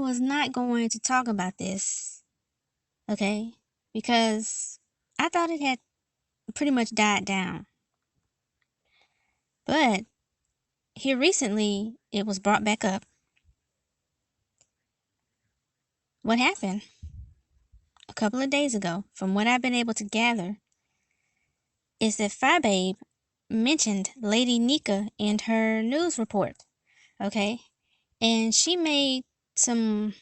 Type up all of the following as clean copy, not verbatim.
was not going to talk about this, okay? Because I thought it had pretty much died down. But here recently, it was brought back up. What happened a couple of days ago, from what I've been able to gather, is that Babe mentioned Lady Nyca in her news report, okay? And she made some,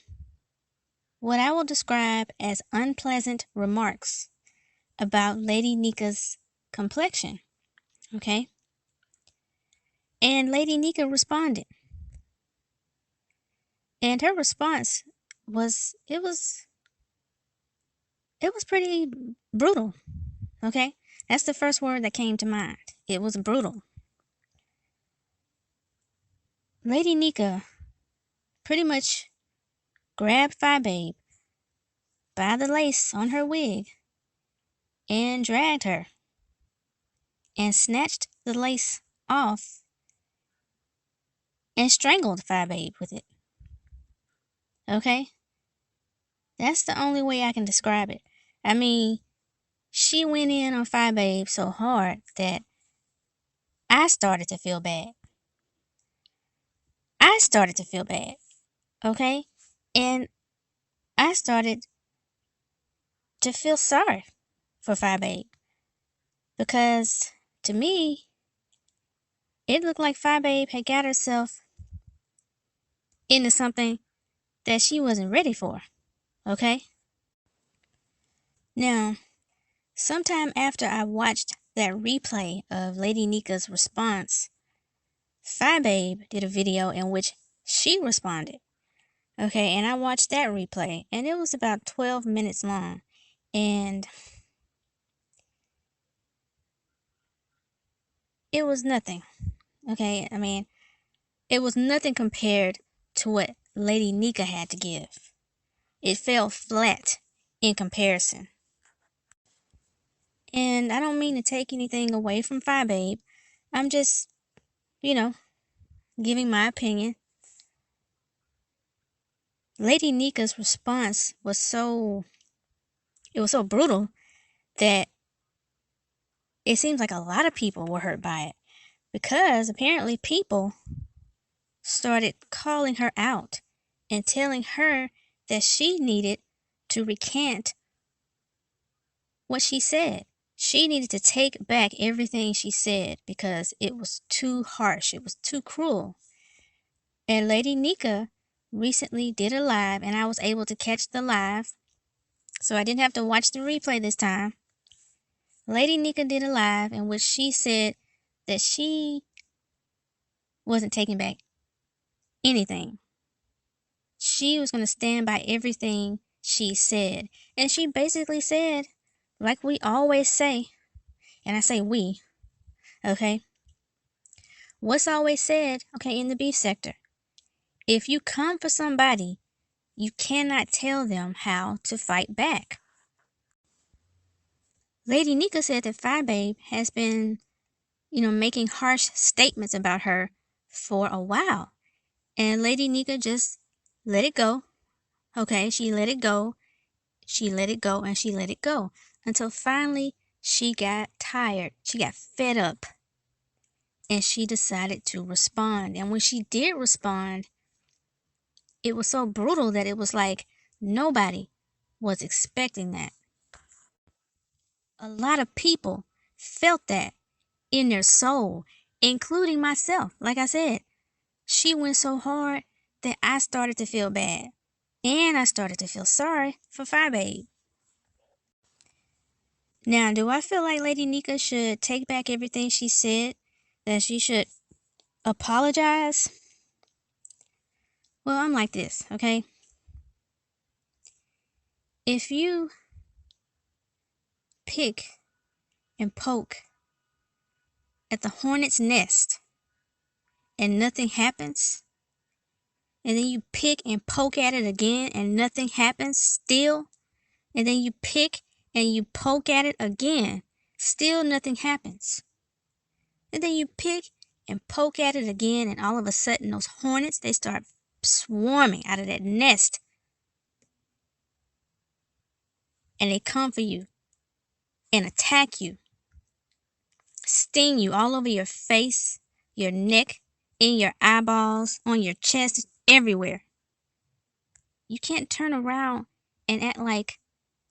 what I will describe as unpleasant remarks about Lady Nyca's complexion, okay? And Lady Nyca responded. And her response was, it was pretty brutal, okay? That's the first word that came to mind. It was brutal. Lady Nyca pretty much grabbed Babe by the lace on her wig and dragged her and snatched the lace off and strangled Babe with it. Okay? That's the only way I can describe it. I mean, she went in on Babe so hard that I started to feel bad. Okay? And I started to feel sorry for Babe. Because to me, it looked like Babe had got herself into something that she wasn't ready for. Okay? Now, sometime after I watched that replay of Lady Nyca's response, Babe did a video in which she responded. Okay, and I watched that replay, and it was about 12 minutes long. And it was nothing. Okay, I mean, it was nothing compared to what Lady Nyca had to give. It fell flat in comparison. And I don't mean to take anything away from Babe. I'm just, giving my opinion. Lady Nyca's response was so brutal that it seems like a lot of people were hurt by it, because apparently people started calling her out and telling her that she needed to recant what she said. She needed to take back everything she said because it was too harsh. It was too cruel. And Lady Nyca recently did a live, and I was able to catch the live, so I didn't have to watch the replay this time. Lady Nyca did a live in which she said that she wasn't taking back anything. She was going to stand by everything she said. And she basically said, like we always say, and I say we, okay? What's always said, okay, in the beef sector? If you come for somebody, you cannot tell them how to fight back. Lady Nyca said that Babe has been, making harsh statements about her for a while. And Lady Nyca just let it go. Okay, she let it go. She let it go and she let it go. Until finally she got tired. She got fed up. And she decided to respond. And when she did respond, it was so brutal that it was like nobody was expecting that. A lot of people felt that in their soul, including myself. Like I said, she went so hard that I started to feel bad. And I started to feel sorry for Babe. Now, do I feel like Lady Nyca should take back everything she said? That she should apologize? Well, I'm like this, okay? If you pick and poke at the hornet's nest and nothing happens, and then you pick and poke at it again and nothing happens still, and then you pick and you poke at it again, still nothing happens. And then you pick and poke at it again, and all of a sudden those hornets, they start swarming out of that nest. And they come for you and attack you, sting you all over your face, your neck, in your eyeballs, on your chest, everywhere. You can't turn around and act like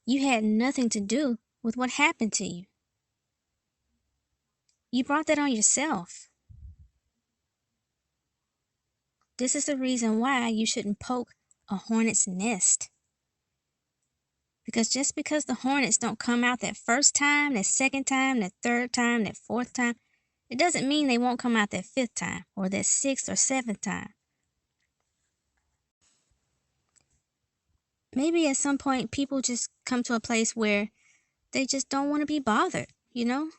you had nothing to do with what happened to you. You brought that on yourself. This is the reason why you shouldn't poke a hornet's nest. Because just because the hornets don't come out that first time, that second time, that third time, that fourth time, it doesn't mean they won't come out that fifth time or that sixth or seventh time. Maybe at some point people just come to a place where they just don't want to be bothered, you know?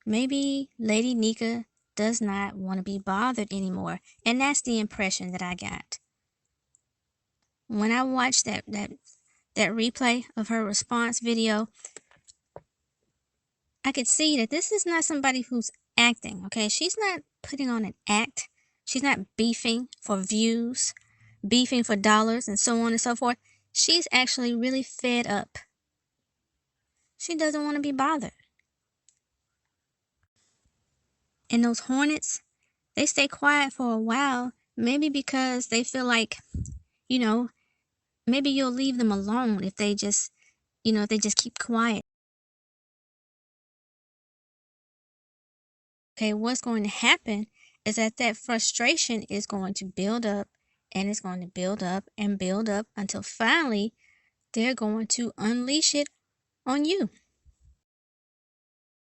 Maybe Lady Nyca does not want to be bothered anymore, and that's the impression that I got. When I watched that replay of her response video, I could see that this is not somebody who's acting, okay? She's not putting on an act. She's not beefing for views, beefing for dollars, and so on and so forth. She's actually really fed up. She doesn't want to be bothered. And those hornets, they stay quiet for a while, maybe because they feel like, you know, maybe you'll leave them alone if they just, if they just keep quiet. Okay, what's going to happen is that frustration is going to build up, and it's going to build up and build up until finally they're going to unleash it on you.